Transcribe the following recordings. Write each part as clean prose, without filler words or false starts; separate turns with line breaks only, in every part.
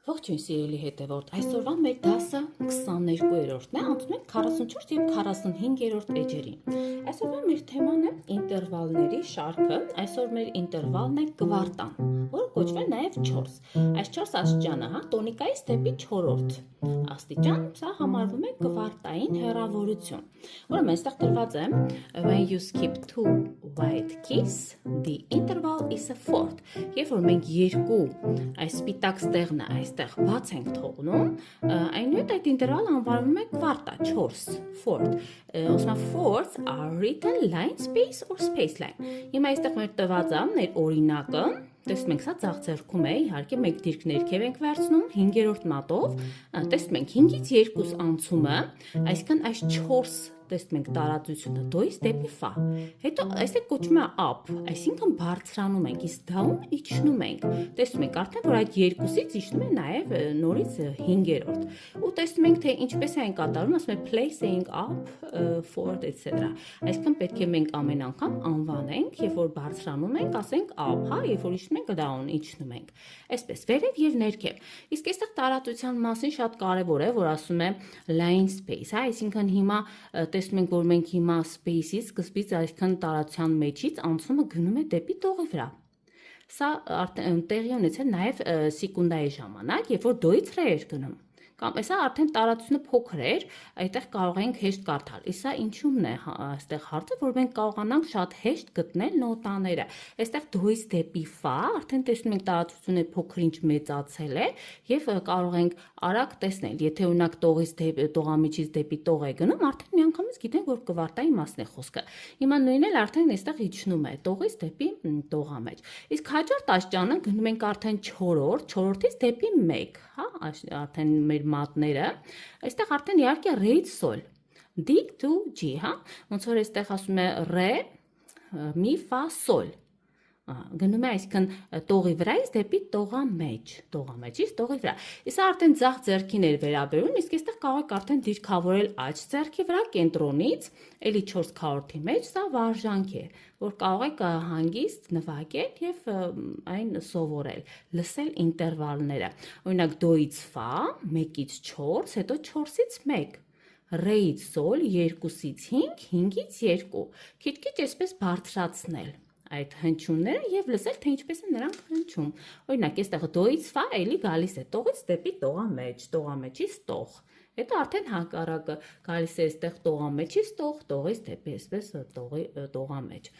Ողջույն սիրելի հետևորդ, այսօրվա մեր դասը 22-րդն է, անցնում ենք 44 եւ 45-րդ էջերին։ Այսօրվա մեր թեման է ինտերվալների շարքը, այսօր մեր ինտերվալն է կվարտան, որը կոչվում է նաև 4։ Այս 4 աստիճանը, տոնիկայից դեպի 4-րդ աստիճան, սա համարվում է կվարտային հեռավորություն։ Ուրեմն այստեղ տրված է when you skip two white keys, the interval is a fourth։ Երբ որ մենք երկու այս սպիտակ ստեղն է այստեղ բաց ենք թողնում, այնուհետ այդ ինտերվալը անվանվում է կվարտա, 4, fourth։ Ոսմա fourths are written line space or space line։ Հիմա այստեղ մեր տված է մեր օրինակը, տեսնում ենք սա ձախ ձեռքում է, իհարկե մեկ դիրք ներքև ենք վերցնում 5-րդ մատով, տեսնում ենք 5-ից 2 անցումը, այսինքն այս 4 տեսնում ենք տարածությունը դոյից դեպի ֆա։ Հետո այստեղ կոչվում է up, այսինքն բարձրանում ենք, իսկ down իջնում ենք։ Տեսնում ենք արդեն, որ այդ 2-ից իջնում է նաև նորից 5-րդ։ Ու տեսնում ենք, թե ինչպես է այն կատարվում, ասում է placing up, forward, etc. Այսինքն պետք է մենք ամեն անգամ անվանենք, երբ որ բարձրանում ենք, ասենք up, երբ որ իջնում ենք down, իջնում ենք։ Այսպես վերև եւ ներքև։ Իսկ այստեղ տարածության մասին շատ կարեւոր է, որ ասում է line space, այսինքն հիմա տեսնում ենք, որ մենք հիմա space-ից սկզբից այսքան տարածության մեջից անցումը գնում է դեպի տողի վրա։ Սա արդեն տեղի ունեցել նաև սեկունդայի ժամանակ, երբ որ դոյից հրե էր գնում։ Կամ այսա արդեն տարածությունը փոքր էր, այդտեղ կարող ենք հեշտ կարդալ։ Իսկ ինչու՞մն է այստեղ հարցը, որ մենք կարողանանք շատ հեշտ գտնել նոտաները։ Այստեղ դոյից դեպի ֆա, արդեն տեսնում ենք տարածությունը փոքր-ինչ մեծացել է եւ կարող ենք արագ տեսնել։ Եթե օրինակ տողամիջից դեպի տող է գնում, արդեն միանգամից գիտենք, որ կվարտայի մասն է խոսքը։ Հիմա նույնն էլ արդեն այստեղ իջնում է տողից դեպի տողամեջ։ Իսկ հաջորդ աստիճանը գնում ենք արդեն 4-ից դեպի 1, արդեն մեր մատները, այստեղ արդեն իհարկե ռեից սոլ, D to G, ոնց որ այստեղ ասում է ռե, մի, ֆա, սոլ, գնում է այսինքն տողի վրայից դեպի տողամեջից տողի վրա։ Իսկ արդեն ձախ ձեռքին էր վերաբերում, իսկ այստեղ կարող եք արդեն դիրքավորել աջ ձեռքի վրա կենտրոնից, էլի 4/4-ի մեջ, սա վարժանք է, որ կարող եք հանգիստ նվագել եւ այն սովորել, լսել ինտերվալները։ Օրինակ դոից ֆա, 1-ից 4, հետո 4-ից 1, ռեից սոլ, 2-ից 5, 5-ից 2, քիչ-քիչ այսպես բարձրացնել այդ հնչյունները եւ լսել, թե ինչպես է նրանք հնչում։ Օրինակ, այստեղ դոից ֆա էլի գալիս է տողից դեպի տողամեջ, տողամեջից տող։ Հետո արդեն հակառակը գալիս է այստեղ տողամեջից տող, տողից դեպի այսպես տողամեջ։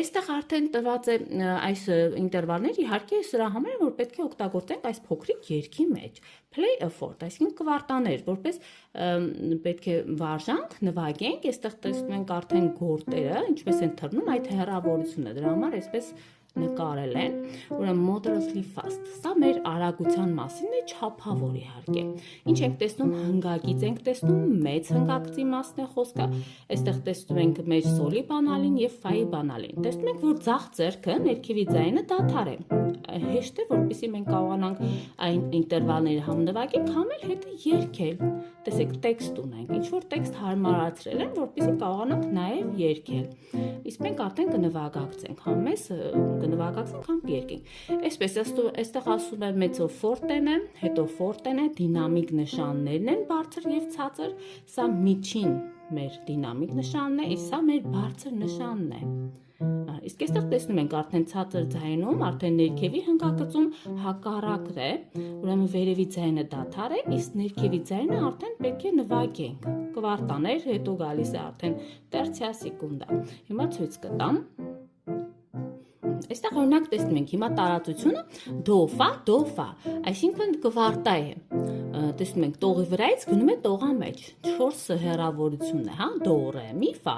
Այստեղ արդեն տված է այս ինտերվալներ, իհարկե սրա համար, որ պետք է օգտագործենք այս փոքրիկ երգի մեջ։ Play a fourth, այսինքն կվարտաներ, որպես պետք է վարժանք, նվագենք, այստեղ տեսնում ենք արդեն գորտերը, ինչպես են թռնում այդ հեռավորությունը, դրա համար այսպես նկարել են, ուրեմն moderately fast, սա մեր արագության մասին է, չափավոր իհարկե։ Ինչ ենք տեսնում, հնգագից ենք տեսնում, մեծ հնգագծի մասն է խոսքը, այստեղ տեսնում ենք մեր սոլի բանալին եւ ֆայի բանալին։ Տեսնում ենք, որ ձախ ձեռքը ներքևի ձայնը դադար է։ Հեշտ է, որպեսզի մենք կարողանանք այն ինտերվալները համ նվագենք, համ էլ հետը երգել։ Տեսեք, տեքստ ունենք, ինչ որ տեքստ հարմարացրել են, որպեսզի կարողանանք նաև երգել։ Իսկ մենք արդեն կնվագակցենք, համ մեզ կնվագակցենք, համ երգենք։ Այսպես այստեղ ասում է մեծո ֆորտեն է, հետո ֆորտեն է, դինամիկ նշաններն են բարձր եւ ցածր, սա միջին մեր դինամիկ նշանն է, իսկ սա մեր բարձր նշանն է։ Իսկ այստեղ տեսնում ենք արդեն ցածր ձայնում, արդեն ներքևի հնգագծում հակառակն է, ուրեմն վերևի ձայնը դադար է, իսկ ներքևի ձայնը արդեն պետք է նվագենք։ Կվարտաներ, հետո գալիս է արդեն տերցիա սեկունդա։ Հիմա ցույց կտամ։ Այստեղ օրինակ տեսնում ենք հիմա տարածությունը դո ֆա, այսինքն կվարտա է։ Տեսնում ենք տողի վրայից գնում է տողամեջ, 4 հեռավորությունն է, դո ռե մի ֆա,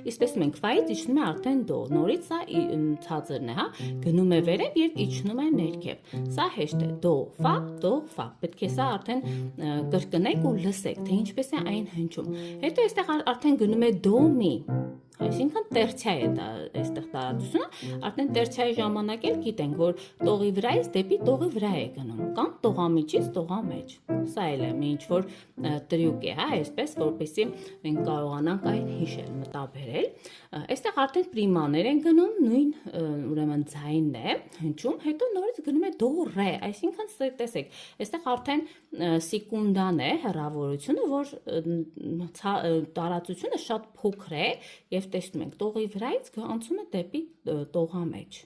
իսկ տեսնում ենք ֆայից իջնում է արդեն դո, նորից սա ցածրն է, գնում է վերև եւ իջնում է ներքև։ Սա հեշտ է, դո ֆա, պետք է սա արդեն կրկնեք ու լսեք, թե ինչպես է այն հնչում։ Հետո այստեղ արդեն գնում է դո մի, Այսինքն տերցիա է դա այստեղ տարածությունը, արդեն տերցիայի ժամանակ էլ գիտենք, որ տողի վրայից դեպի տողի վրա է գնում, կամ տողամիջից տողամեջ։ Սա էլ է մի ինչ-որ տրյուկ է, հա, այսպես, որպեսզի մենք կարողանանք այն հիշել, մտաբերել։ Այստեղ արդեն պրիմաներ են գնում, նույն ուրեմն ձայնն է հնչում, հետո նորից գնում է դո ռե, այսինքն տեսեք, այստեղ արդեն սեկունդան է հեռավորությունը, որ տարածությունը շատ փոքր է եւ տեսնում ենք տողի վրայից անցում է դեպի տողամեջ։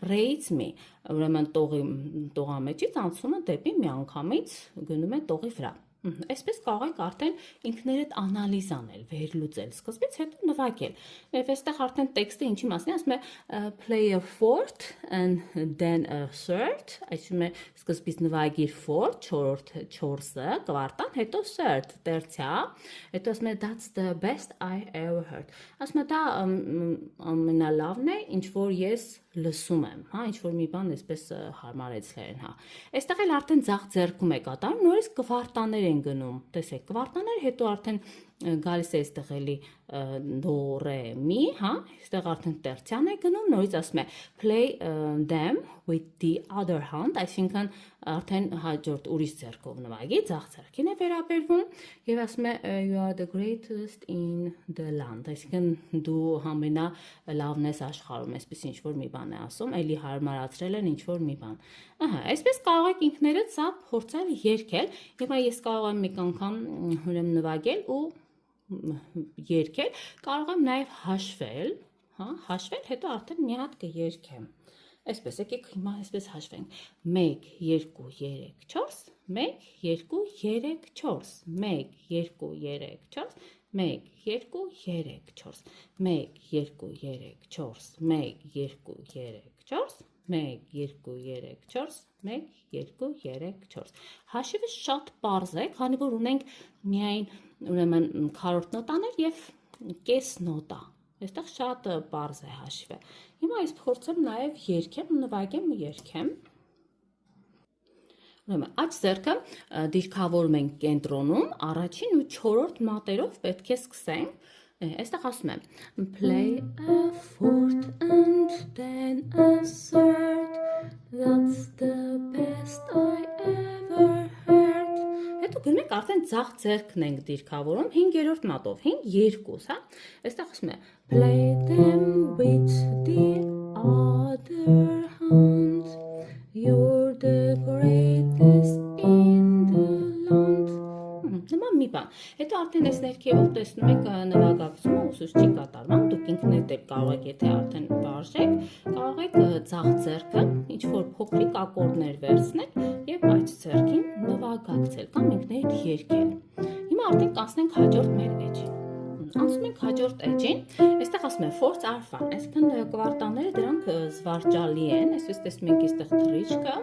Ռեից մի, ուրեմն տողամեջից անցում է դեպի միանգամից գնում է տողի վրա։ Այսպես կարող եք արդեն ինքներդ անալիզ անել, վերլուծել, սկզբից հետո նվագել։ Եվ այստեղ արդեն տեքստը ինչի մասին է, ասում է play a fourth and then a third, այսինքն սկզբից նվագիր fourth, 4-ը, կվարտան, հետո third, տերցիա, հետո ասում է that's the best I ever heard։ Ասում է դա ամենալավն է, ինչ որ ես լսում եմ, հա, ինչ որ մի բան այսպես հարմարեցրել են, հա։ Այստեղ էլ արդեն ձախ ձեռքում է կատարում, նորից կվարտաներ են գնում, տեսեք, կվարտաներ, հետո արդեն գալիս է այստեղ էլի դո ռե մի, հա, այստեղ արդեն տերցիան է գնում, նորից ասում է play them with the other hand, այսինքն արդեն հաջորդ ուրիշ ձեռքով նվագի, ձախ ձեռքին է վերաբերվում եւ ասում է you are the greatest in the land, այսինքն դու ամենալավն ես աշխարհում, այսպես ինչ որ մի բան է ասում, էլի հարմարացրել են ինչ որ մի բան։ Ահա, այսպես կարող եք ինքներդ սա փորձել երգել, հիմա ես կարող եմ մեկ անգամ ուրեմն նվագել ու երգել, կարող եմ նաև հաշվել, հա, հաշվել, հետո արդեն մի հատ կերգեմ։ Այսպես եկեք հիմա այսպես հաշվենք։ 1 2 3 4 1 2 3 4 1 2 3 4 1 2 3 4 1 2 3 4 1 2 3 4 1 2 3 4 1 2 3 4 Հաշիվը շատ պարզ է, քանի որ ունենք միայն ուրեմն քառորդ նոտաներ եւ կես նոտա։ Այստեղ շատ պարզ է հաշվը։ Հիմա ես փորձեմ նաեւ երգեմ, նվագեմ ու երգեմ։ Ուրեմն աջ ձեռքը դիրքավորում ենք կենտրոնում, առաջին ու 4-րդ մատերով պետք է սկսենք։ Այստեղ ասում եմ play a fourth and then a third, that's the best I ever heard. Հետո գնում ենք արդեն ձախ ձեռքն ենք դիրքավորում 5-րդ մատով, 5-2, հա։ Այստեղ ասում է play them with the other hand, you're the greatest in the land. Նման մի բան։ Հետո արդեն այս ներքևով տեսնում եք նվագակցումը ուսուցչի կատարման, դուք ինքներդ էլ կարող եք, եթե արդեն վարժեք, կարող եք ձախ ձեռքը ինչ որ փոքրիկ ակորդներ վերցնել եւ աջ ձեռքին նվագակցել կամ ինքներդ երգել։ Հիմա արդեն կանցնենք հաջորդ մեր էջին։ Անցնում ենք հաջորդ էջին, այստեղ ասում է fourths are fun, այսինքն կվարտաները դրանք զվարճալի են, այսպես տեսնում ենք այստեղ թռիչքը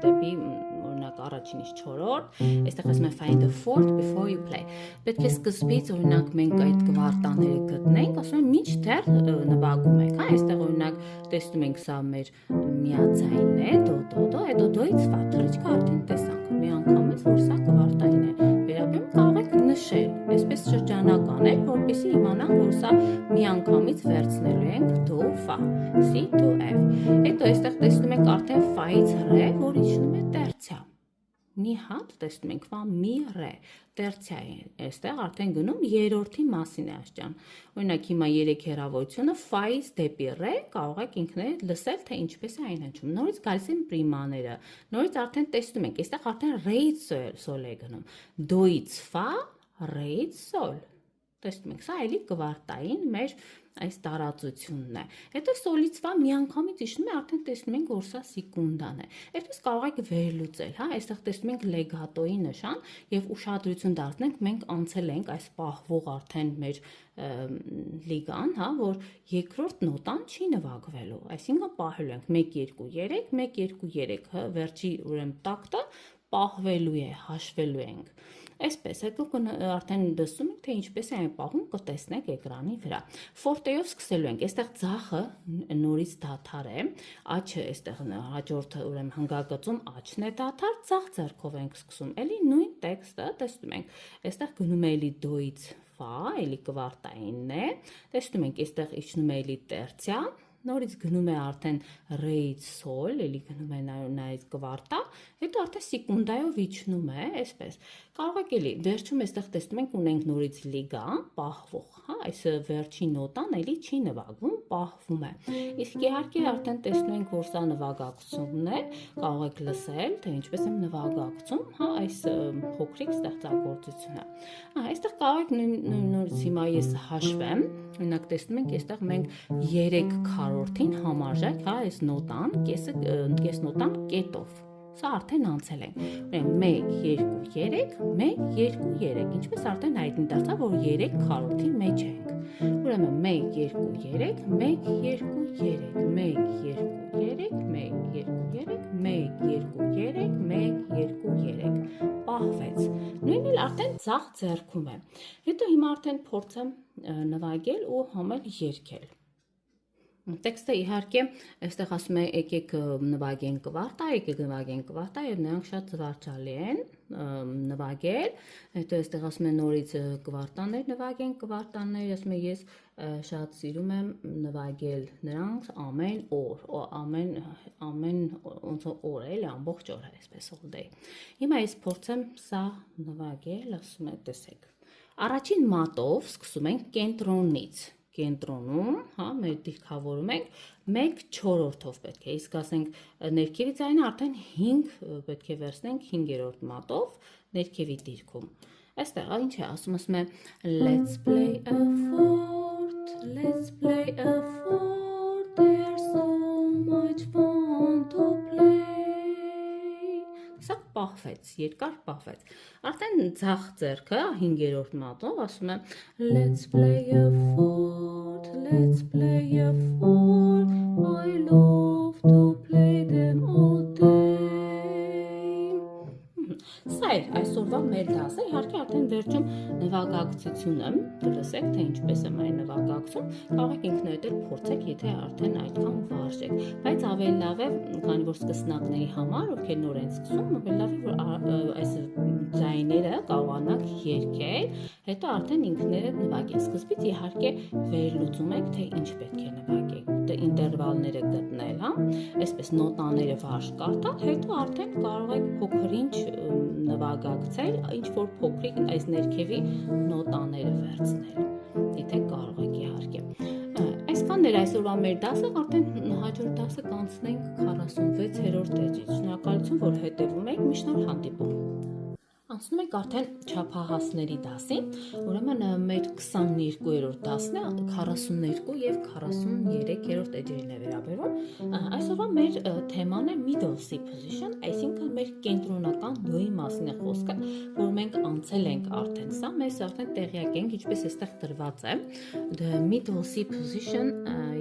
դեպի օրինակ առաջինից 4-րդ, այստեղ ասում է find the fourth before you play։ Պետք է սկզբից օրինակ մենք այդ կվարտաները գտնենք, ասում եմ մինչդեռ նվագում ենք, հա, այստեղ օրինակ տեսնում ենք սա մեր միաձայնն է, դո, հետո դոից ֆա, թռիչքը արդեն տեսանք, մի անգամից որ սա կվարտային է։ Վերաբերում կարող եք նշել, այսպես շրջանակ անել, որպեսզի իմանանք, որ սա մի անգամից վերցնելու ենք դո, ֆա, սի, դո, էֆ։ Հետո այստեղ տեսնում ենք արդեն ֆայից ռե, որ իջնում է տերցիա։ Մի հատ տեսնում ենք ֆա մի ռե, տերցիա է, այստեղ արդեն գնում երրորդի մասին է աշճան։ Օրինակ հիմա 3 հեռավորությունը ֆայից դեպի ռե կարող եք ինքներդ լսել, թե ինչպես է այն հնչում։ Նորից գալիս են պրիմաները, նորից արդեն տեսնում ենք, այստեղ արդեն ռեից սոլ է գնում, դոից ֆա, ռեից սոլ։ Տեսնում եք, սա էլի կվարտային մեր այս տարածությունն է։ Հետո սոլից ֆա միանգամից իջնում է, արդեն տեսնում ենք, որ սա սեկունդան է։ Այսպես կարող եք վերլուծել, հա, այստեղ տեսնում ենք լեգատոյի նշան եւ ուշադրություն դարձնենք, մենք անցել ենք այս պահվող արդեն մեր լիգան, հա, որ երկրորդ նոտան չի նվագվելու։ Այսինքն պահելու ենք 1 2 3, 1 2 3, վերջի ուրեմն տակտը պահվելու է, հաշվելու ենք։ Այսպես, հետո արդեն դասում ենք, թե ինչպես է այն պահում, կտեսնեք էկրանի վրա։ Ֆորտեյով սկսելու ենք, այստեղ ձախը նորից դադար է, աչը այստեղ հաջորդը ուրեմն հնգագծում աչն է դադար, ձախ ձեռքով ենք սկսում, էլի նույն տեքստը տեսնում ենք, այստեղ գնում է էլի դոից ֆա, էլի կվարտայինն է, տեսնում ենք այստեղ իջնում է էլի տերցիա, նորից գնում է արդեն ռեից սոլ, էլի գնում է նայից կվարտա, հետո արդեն սեկունդայով իջնում է, այսպես։ Կարող եք էլի, վերջում այստեղ տեսնում ենք ունենք նորից լիգա, պահվող, հա, այս վերջին նոտան էլի չի նվագվում, պահվում է։ Իսկ իհարկե արդեն տեսնում ենք, որ սա նվագակցությունն է, կարող եք լսել, թե ինչպես եմ նվագակցում, հա, այս փոքրիկ ստեղծագործությունը։ Այստեղ կարող եք նորից հիմա ես հաշվեմ, օրինակ տեսնում ենք, այստեղ մենք 3 քառորդին համարժեք, հա, այս նոտան, կես նոտան կետով։ Սա արդեն անցել ենք։ Ուրեմն 1 2 3 1 2 3, ինչպես արդեն հայտնի դարձավ, որ 3 քառորդի մեջ ենք։ Ուրեմն 1 2 3 1 2 3 1 2 3 1 2 3 1 2 3 1 2 3 պահվեց։ Նույնն էլ արդեն ձախ ձեռքում է։ Հետո հիմա արդեն փորձեմ նվագել ու համել երգել։ Տեքստը իհարկե այստեղ ասում է եկեք նվագեն կվարտա, եկեք նվագեն կվարտա եւ նրանք շատ զվարճալի են նվագել։ Հետո այստեղ ասում է նորից կվարտաներ նվագեն, կվարտաներ, ասում է ես շատ սիրում եմ նվագել նրանց ամեն օր, ամեն ոնց օր էլի ամբողջ օր այսպես all day։ Հիմա ես փորձեմ սա նվագել, ասում է տեսեք։ Առաջին մատով սկսում ենք կենտրոնից։ Կենտրոնում, հա, մեր դիրքավորում ենք 1/4-ով պետք է, իսկ ասենք ներքևի ձայնը արդեն 5 պետք է վերցնենք 5-րդ մատով ներքևի դիրքում։ Այստեղ ինչ է ասում է let's play a fort, let's play a fort, there's so much fun to play։ Սա պահվեց, երկար պահվեց։ Արդեն ձախ ձեռքը 5-րդ մատով ասում է let's play a fort, let's play a fort, I love to play them all day։ Սա էր այսօրվա մեր դասը, իհարկե արդեն վերջում նվագակցությունը, կլսեք, թե ինչպես եմ այն նվագակցում, կարող եք ինքներդ էլ փորձեք, եթե արդեն այդքան վարժ եք, բայց ավելի լավ է, քանի որ սկսնակների համար, ովքեր նոր են սկսում, ավելի լավ է, որ այս ձայները կարողանաք երգել, հետո արդեն ինքներդ նվագեք։ Սկզբից իհարկե վերլուծում եք, թե ինչ պետք է նվագեք, ինտերվալները գտնել, հա, այսպես նոտաները վարժ կարդալ, հետո արդեն կարող եք փոքր-ինչ նվագակցել, ինչ որ փոքրիկ այս ներքևի նոտաները վերցնել, եթե կարող եք իհարկե։ Այսքանն էր այսօրվա մեր դասը, արդեն հաջորդ դասը կանցնենք 46-րդ էջից։ Շնորհակալություն, որ հետևում եք, միշտ նոր հանդիպում։ Անցնում ենք արդեն չափահասների դասին, ուրեմն մեր 22-րդ դասն է 42 եւ 43-րդ էջերին է վերաբերում։ Այսօրվա մեր թեման է middle C position, այսինքն մեր կենտրոնական դոյի մասին է խոսքը, որ մենք անցել ենք արդեն սա, մեզ արդեն տեղյակ ենք, ինչպես այստեղ տրված է։ The middle C position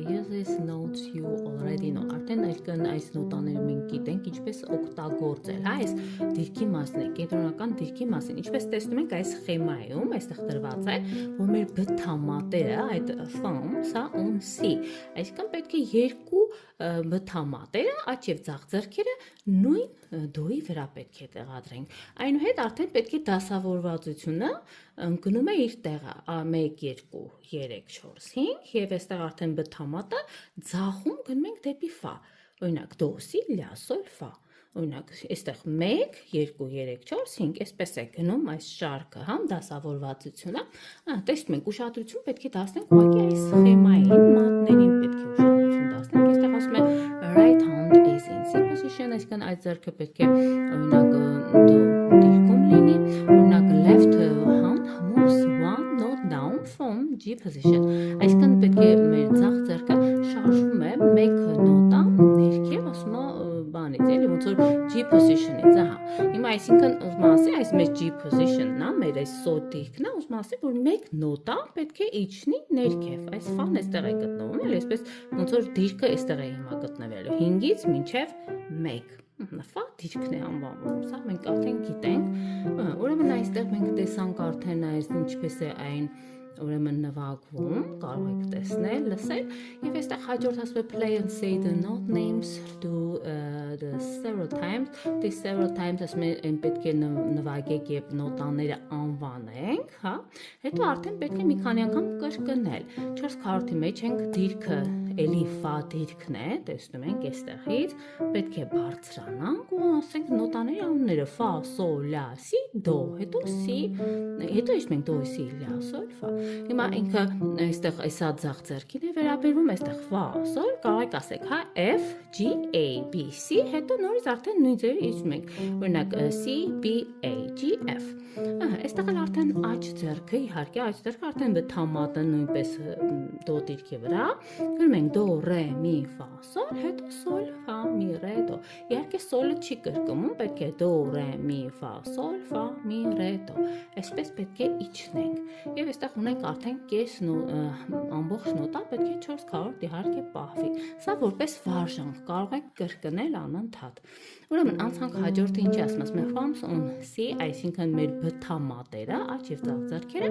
uses notes you already know։ Արդեն այս նոտաները մենք գիտենք ինչպես օգտագործել, հա, այս դիրքի մասն է, կենտրոնական դիրքի մասին, ինչպես տեսնում ենք այս սխեմայում, այստեղ տրված է, որ մեր բթամատերը, այդ from, սա on C, այսինքն պետք է երկու բթամատերը, աջ եւ ձախ ձեռքերը նույն դոյի վրա պետք է տեղադրենք։ Այնուհետ արդեն պետք է դասավորվածությունը ընկնում է իր տեղը 1 2 3 4 5 եւ այստեղ արդեն բթամատը ձախում գնում ենք դեպի ֆա։ Օրինակ դո սի լա սոլ ֆա։ Օրինակ, այստեղ 1, 2, 3, 4, 5, այսպես է գնում այս շարքը, հա, դասավորվածությունը։ Տեսնում ենք, ուշադրություն պետք է դարձնենք ուղղակի այս սխեմային մատներին պետք է ուշադրություն դարձնենք։ Այստեղ ասում է right hand is in C position, այսինքն այդ ձեռքը պետք է օրինակ դո դիրքում լինի, օրինակ left hand moves one note down from G position, այսինքն պետք է մեր ձախ ձեռքը շարժվում է մեկ նոտա ներքև, ասում է բանից, էլի ոնց որ G position-ից, ահա։ Հիմա այսինքն ուզում ասի, այս մեր G position-ն է, մեր այս սոտիկն է, ուզում ասի, որ մեկ նոտա պետք է իջնի ներքև։ Այս ֆան այստեղ է գտնվում, էլի, այսպես ոնց որ դիրքը այստեղ է հիմա գտնվելու 5-ից մինչև 1։ Ֆա դիրքն է անվանվում։ Սա մենք արդեն գիտենք։ Ուրեմն այստեղ մենք տեսանք արդեն այս ինչպես է այն ուրեմն նվագում, կարող եք տեսնել, լսել, եւ այստեղ հաջորդ ասում է play and say the note names, do the several times, the several times ասում է պետք է նվագեք եւ նոտաները անվանենք, հա։ Հետո արդեն պետք է մի քանի անգամ կրկնել։ 4 քառորդի մեջ ենք դիրքը էլի ֆա դիրքն է, տեսնում ենք այստեղից, պետք է բարձրանանք ու ասենք նոտաների անունները ֆա, սոլ, լա, սի, դո, հետո սի, հետո ինչ մենք դո, սի, լա, սոլ, ֆա։ Հիմա ինքը այստեղ այսա ձախ ձեռքին է վերաբերվում, այստեղ ֆա, սոլ, կարող եք ասեք, հա, F, G, A, B, C, հետո նորից արդեն նույն ձևի իջնում ենք, օրինակ C, B, A, G, F։ Այստեղ էլ արդեն աջ ձեռքը, իհարկե աջ ձեռքը արդեն բթամատը նույնպես դո դիրքի վրա, գրում ենք դո, ռե, մի, ֆա, սոլ, հետո սոլ, ֆա, մի, ռե, դո։ Իհարկե սոլը չի կրկնում, պետք է դո, ռե, մի, ֆա, սոլ, ֆա, մի, ռե, դո։ Այսպես պետք է իջնենք։ Եվ այստեղ ունենք արդեն կես ամբողջ նոտա, պետք է 4 քառորդ իհարկե պահվի։ Սա որպես վարժանք կարող եք կրկնել անընդհատ։ Ուրեմն անցանք հաջորդը ինչի ասում ասում է thumbs on C, այսինքն մեր բթամատերը, աջ եւ ձախ ձեռքերը,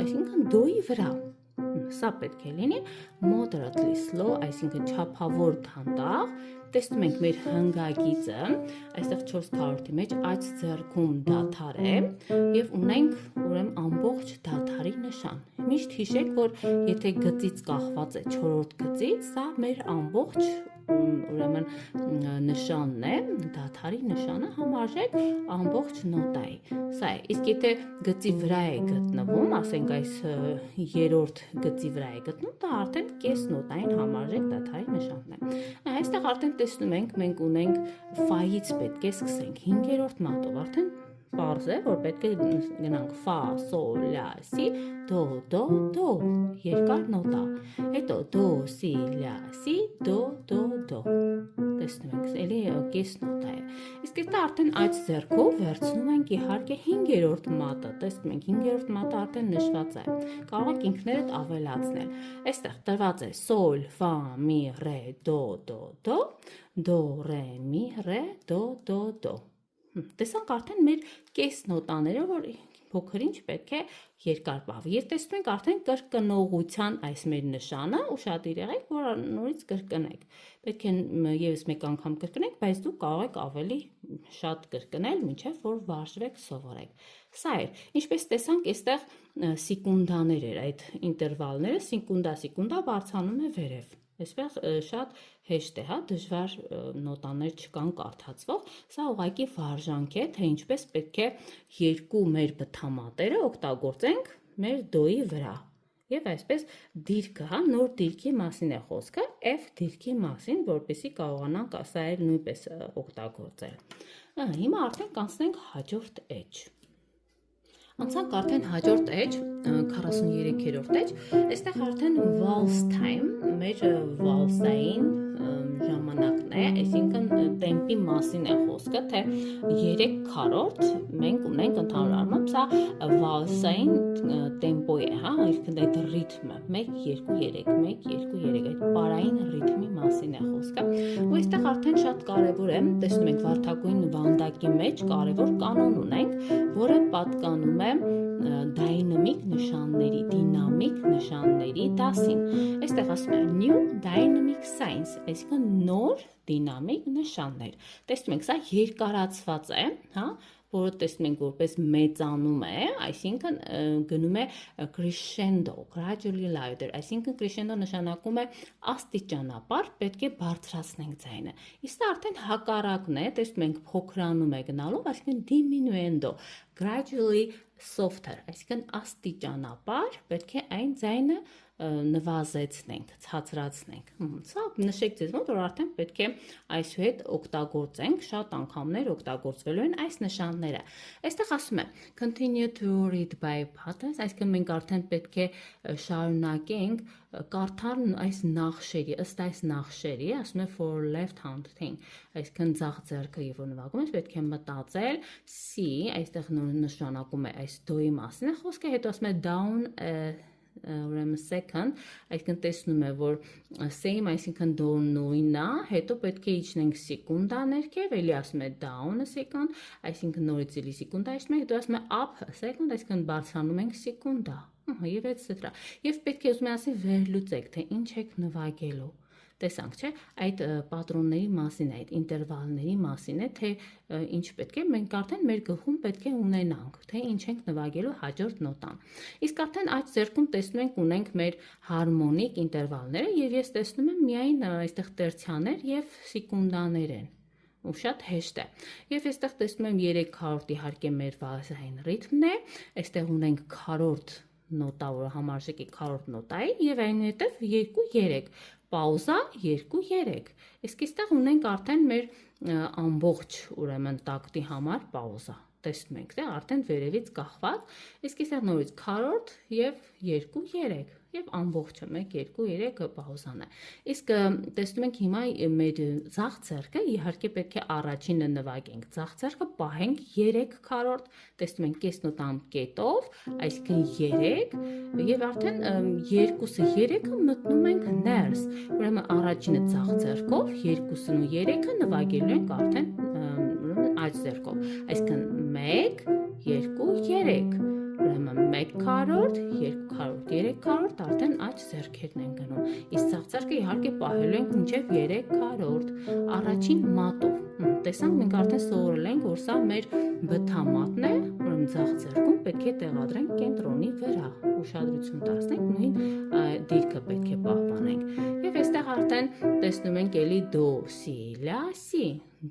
այսինքն դոյի վրա։ Սա պետք է լինի moderately slow, այսինքն չափավոր դանդաղ։ Տեսնում ենք մեր հնգագիծը, այստեղ 4 քառորդի մեջ աջ ձեռքում դադար է եւ ունենք ուրեմն ամբողջ դադարի նշան։ Միշտ հիշեք, որ եթե գծից կախված է 4-րդ գծից, սա մեր ամբողջ ուրեմն նշանն է, դադարի նշանը համարժեք ամբողջ նոտայի։ Սա է, իսկ եթե գծի վրա է գտնվում, ասենք այս 3-րդ գծի վրա է գտնում, դա արդեն կես նոտային համարժեք դադարի նշանն է։ Այստեղ արդեն տեսնում ենք, մենք ունենք ֆայից պետք է սկսենք 5-րդ մատով, արդեն պարզ է, որ պետք է գնանք ֆա, սոլ, լա, սի, դո, դո, դո, երկար նոտա, հետո դո, սի, լա, սի, դո, դո, դո, տեսնում ենք, էլի կես նոտա է, իսկ դա արդեն այդ ձեռքով վերցնում ենք իհարկե 5-րդ մատը, տեսնում ենք 5-րդ մատը արդեն նշված է, կարող եք ինքներդ ավելացնել, այստեղ տրված է սոլ, ֆա, մի, ռե, դո, դո, դո, դո, ռե, մի, ռե, դո, դո, դո, տեսանք արդեն մեր կես նոտաները, որ փոքր-ինչ պետք է երկար պահվի։ Եվ տեսնում ենք արդեն կրկնողության այս մեր նշանը, ու շատ եղեք, որ նորից կրկնեք։ Պետք է եւս մեկ անգամ կրկնեք, բայց դուք կարող եք ավելի շատ կրկնել, մինչև որ վարժվեք, սովորեք։ Սա էր, ինչպես տեսանք, այստեղ սեկունդաներ էր այդ ինտերվալները, սեկունդա բարձանում է վերև։ Այսպես շատ հեշտ է, հա, դժվար նոտաներ չկան կարդացվող, սա ուղղակի վարժանք է, թե ինչպես պետք է երկու մեր բթամատերը օգտագործենք մեր դոյի վրա։ Եվ այսպես դիրքը, հա, նոր դիրքի մասին է խոսքը, F դիրքի մասին, որպեսզի կարողանանք սա էլ նույնպես օգտագործել։ Հիմա արդեն կանցնենք հաջորդ էջ։ Անցանք արդեն հաջորդ էջ, 43-րդ էջ, այստեղ արդեն waltz time, մեր waltz-ային ժամանակն է, այսինքն տեմպի մասին է խոսքը, թե 3 քառորդ մենք ունենք ընդհանուր առմամբ, սա waltz-ային տեմպո է, հա, այսինքն այդ ռիթմը, 1 2 3 1 2 3 այդ պարային ռիթմի մասին է խոսքը։ Ու այստեղ արդեն շատ կարևոր է, տեսնում եք վարդագույն վանդակի մեջ կարևոր կանոն ունենք, որը պատկանում է դայնամիկ նշանների, դինամիկ նշանների դասին։ Այստեղ ասում է new dynamic signs, այսինքն նոր դինամիկ նշաններ։ Տեսնում եք, սա երկարացված է, հա, որը տեսնում ենք որպես մեծանում է, այսինքն գնում է crescendo, gradually louder, այսինքն crescendo նշանակում է աստիճանաբար պետք է բարձրացնենք ձայնը։ Իսկ դա արդեն հակառակն է, տեսնում ենք փոքրանում է գնալով, այսինքն diminuendo, gradually softer, այսինքն աստիճանաբար պետք է այն ձայնը նվազեցնենք, ցածրացնենք։ Սա նշեք ձեզ մոտ, որ արդեն պետք է այսուհետ օգտագործենք, շատ անգամներ օգտագործվելու են այս նշանները։ Այստեղ ասում է continue to read by patterns, այսինքն մենք արդեն պետք է շարունակենք կարդալ այս նախշերի, ըստ այս նախշերի, ասում է for left hand thing, այսինքն ձախ ձեռքը երբ որ նվագում ես, պետք է մտածել C, այստեղ նշանակում է այս դոյի մասին է խոսքը, հետո ասում է down ուրեմն second, այսինքն տեսնում է, որ same, այսինքն դո նույնն է, հետո պետք է իջնենք սեկունդա ներքև, էլի ասում է down a second, այսինքն նորից էլի սեկունդա իջնում է, հետո ասում է up a second, այսինքն բարձրանում ենք սեկունդա։ Եվ etc. Եվ պետք է ուզում եմ ասել վերլուծեք, թե ինչ եք նվագելու։ Տեսանք, չէ՞, այդ պատրոնների մասին, այդ ինտերվալների մասին է, թե ինչ պետք է, մենք արդեն մեր գլխում պետք է ունենանք, թե ինչ ենք նվագելու հաջորդ նոտան։ Իսկ արդեն այդ ձեռքում տեսնում ենք ունենք մեր հարմոնիկ ինտերվալները, եւ ես տեսնում եմ միայն այստեղ տերցիաներ եւ սեկունդաներ են։ Ու շատ հեշտ է։ Եվ այստեղ տեսնում եմ 3/4 իհարկե մեր վազային ռիթմն է, այստեղ ունենք քառորդ նոտա, որը համարժեք է քառորդ նոտայի, եւ այնուհետեւ 2-3 պաուզա 2-3։ Իսկ այստեղ ունենք արդեն մեր ամբողջ ուրեմն տակտի համար պաուզա։ Տեսնում ենք, թե արդեն վերևից կախված, իսկ այստեղ նորից քառորդ եւ 2-3 եւ ամբողջը 1-2-3 պաուզան է։ Իսկ տեսնում ենք հիմա մեր ձախ ձեռքը իհարկե պետք է առաջինը նվագենք։ Ձախ ձեռքը պահենք 3/4, տեսնում ենք կես նոտան կետով, այսինքն 3 եւ արդեն 2-ը 3-ը մտնում ենք ներս։ Ուրեմն առաջինը ձախ ձեռքով, 2-ն ու 3-ը նվագելու ենք արդեն աջ ձեռքով, այսինքն 1, 2, 3, ուրեմն 1/4, 2/4, 3/4 արդեն աջ ձեռքերն են գնում, իսկ ձախ ձեռքը իհարկե պահելու ենք մինչև 3/4 առաջին մատով, տեսանք մենք արդեն սովորել ենք, որ սա մեր բթամատն է, ուրեմն ձախ ձեռքում պետք է տեղադրենք կենտրոնի վրա, ուշադրություն դարձնենք, նույն դիրքը պետք է պահպանենք, եւ այստեղ արդեն տեսնում ենք էլի դո, սի, լա, սի,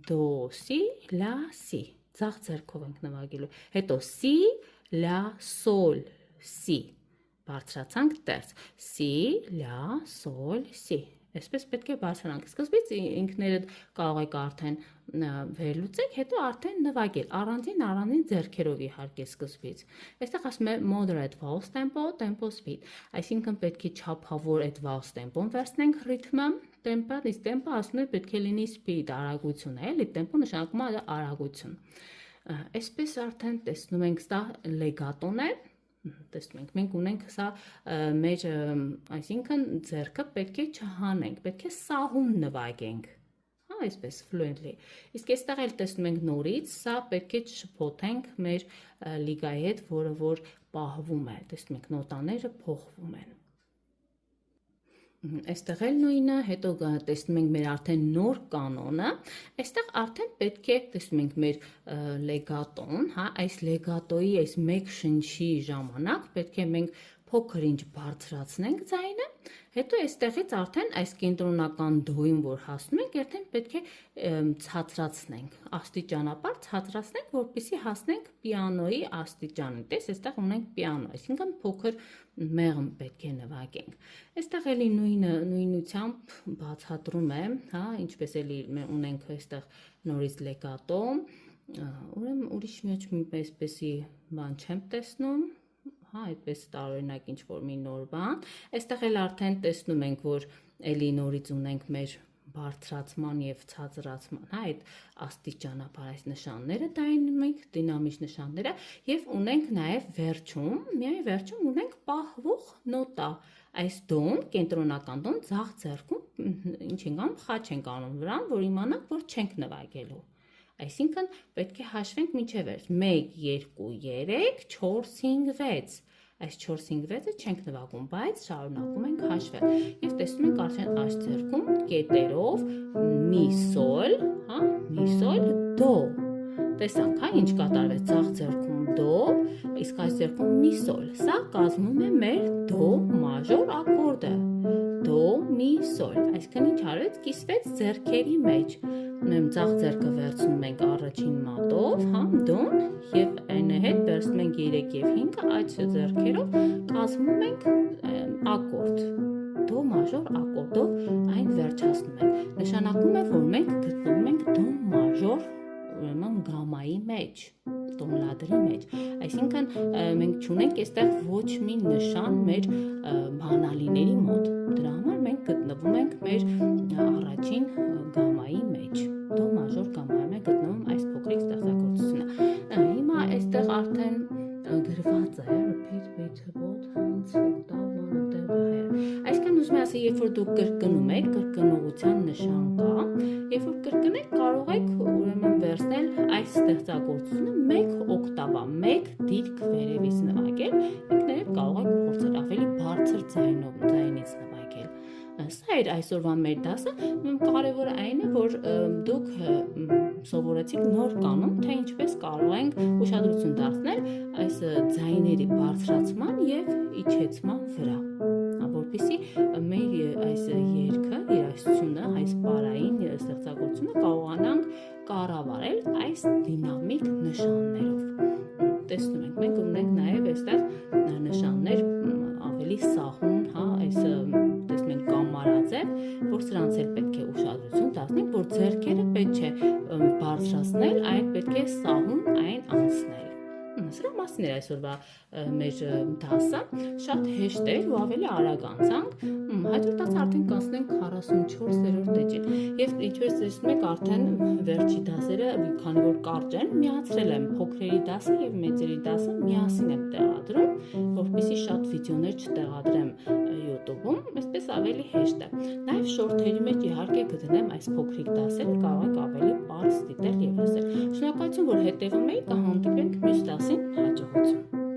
դո, սի, լա, սի, ձախ ձեռքով ենք նվագելու, հետո սի, լա, սոլ, սի, բարձրացանք տերց, սի, լա, սոլ, սի, այսպես պետք է բարձրանանք, սկզբից ինքներդ կարող եք արդեն վերլուծեք, հետո արդեն նվագել, առանձին ձեռքերով իհարկե սկզբից, այստեղ ասում է moderate waltz tempo, tempo speed, այսինքն պետք է չափավոր այդ waltz tempo-ն վերցնենք ռիթմը, տեմպը, իսկ տեմպը ասում է պետք է լինի speed, արագություն է, էլի տեմպո նշանակում է արագություն, այսպես արդեն տեսնում ենք սա լեգատոն է, տեսնում ենք, մենք ունենք սա մեր, այսինքն ձեռքը պետք է չհանենք, պետք է սահուն նվագենք, այսպես fluently, իսկ այստեղ էլ տեսնում ենք նորից, սա պետք է չշփոթենք մեր լիգայի հետ, որը որ պահվում է, տեսնում ենք նոտաները փոխվում են։ Այստեղ էլ նույնը, հետո տեսնում ենք մեր արդեն նոր կանոնը, այստեղ արդեն պետք է տեսնում ենք մեր լեգատոն, այս լեգատոյի այս մեկ շնչի ժամանակ պետք է մենք փոքր ինչ բարձրացնենք ձայնը, հետո այստեղից արդեն այս կենտրոնական դոին, որ հասնում ենք, արդեն պետք է ցածրացնենք, աստիճանաբար ցածրացնենք, որպեսզի հասնենք պիանոյի աստիճանին, տես այստեղ ունենք պիանո, այսինքն փոքր մեղմ պետք է նվագենք, այստեղ էլի նույնությամբ բացատրում է, ինչպես էլի ունենք այստեղ նորից լեգատո, ուրեմն ուրիշ այսպեսի բան չեմ տեսնում, այդպես տարօրինակ ինչ-որ մի նոր բան, այստեղ էլ արդեն տեսնում ենք, որ էլի նորից ունենք մեր բարձրացման եւ ցածրացման, այդ աստիճանաբար այս նշանները դայնում ենք, դինամիկ նշանները եւ ունենք նաեւ վերջում, միայն վերջում ունենք պահվող նոտա, այս դոն, կենտրոնական դոն ձախ ձեռքում ինչ ենք անում, խաչ ենք անում վրան, որ իմանանք, որ չենք նվագելու։ Այսինքն պետք է հաշվենք մինչև վերջ 1, 2, 3, 4, 5, 6, այս 4, 5, 6-ը չենք նվագում, բայց շարունակում ենք հաշվել և տեսնում ենք արդեն աջ ձեռքում կետերով մի սոլ, դո, տեսանք, ինչ կատարվեց ձախ ձեռքում դո, իսկ աջ ձեռքում մի սոլ, սա կազմում է մեր դո մաժոր ակորդը, դո, մի սոլ, այսինքն ինչ արվեց, կիսվեց ձեռքերի մեջ, ձախ ձեռքը վերցնում ենք առաջին մատով, դոն և այնուհետ վերցնում ենք 3 և 5-ը այդ ձեռքերով կազմում ենք ակորդ, դո մաժոր ակորդով այն վերջացնում ենք, նշանակում է, որ մենք գտնվում ենք դո մաժոր գամայի մեջ, տոն լադրի մեջ, այսինքն մենք չունենք այստեղ ոչ մի նշան մեր բանալիների մոտ, դրա համար մենք գտնվում ենք մեր առաջին գամայի մեջ, դո մաժոր գամայում է գտնվում այս փոքրիկ ստեղծագործությունը, հիմա այստեղ արդեն գրված է, repeat with both hands, octave one octave higher, այսինքն ուզում եմ ասել, երբ որ դուք կրկնում եք, կրկնողության նշան կա, երբ որ կրկնեք, կարող եք ուրեմն վերցնել այս ստեղծագործությունը մեկ օկտավա, մեկ դիրք վերևից նվագել, եք նաև կարող եք փորձել ավելի բարձր ձայնից նվագել։ Սա էր այսօրվա մեր դասը, կարևորը այն է, որ դուք սովորեցիք նոր կանոն, թե ինչպես կարող ենք ուշադրություն դարձնել այս ձայների բարձրացման եւ իջեցման վրա, որպեսզի մեր այս երգը, երաժշտությունը, այս պարային ստեղծագործությունը կարողանանք կառավարել այս դինամիկ նշաններով։ Տեսնում ենք, մենք ունենք նաև այստեղ նշաններ ավելի սահուն, այս տեսնում ենք կամարաձև, որ սրանց էլ պետք է ուշադրություն դարձնենք, որ ձեռքերը պետք չէ բարձրացնել, այլ պետք է սահուն այն անցնել։ Սրա մասին էր այսօրվա մեր դասը, շատ հեշտ էր ու ավելի արագ անցանք, հաջորդ դասը արդեն կանցնենք 44-րդ էջին եւ ինչպես տեսնում եք արդեն վերջի դասերը, քանի որ կարճ են, միացրել եմ փոքրերի դասը եւ մեծերի դասը միասին եմ տեղադրում, որպեսզի շատ վիդեոներ չտեղադրեմ YouTube-ում, այսպես ավելի հեշտ է։ Նաեւ շորթերի մեջ իհարկե կդնեմ այս փոքրիկ դասերը, կարող եք ավելի բարձ դիտել եւ լսել։ Շնորհակալություն, որ հետեւում եք, կհանդիպենք մյուս դասին, հաջողություն։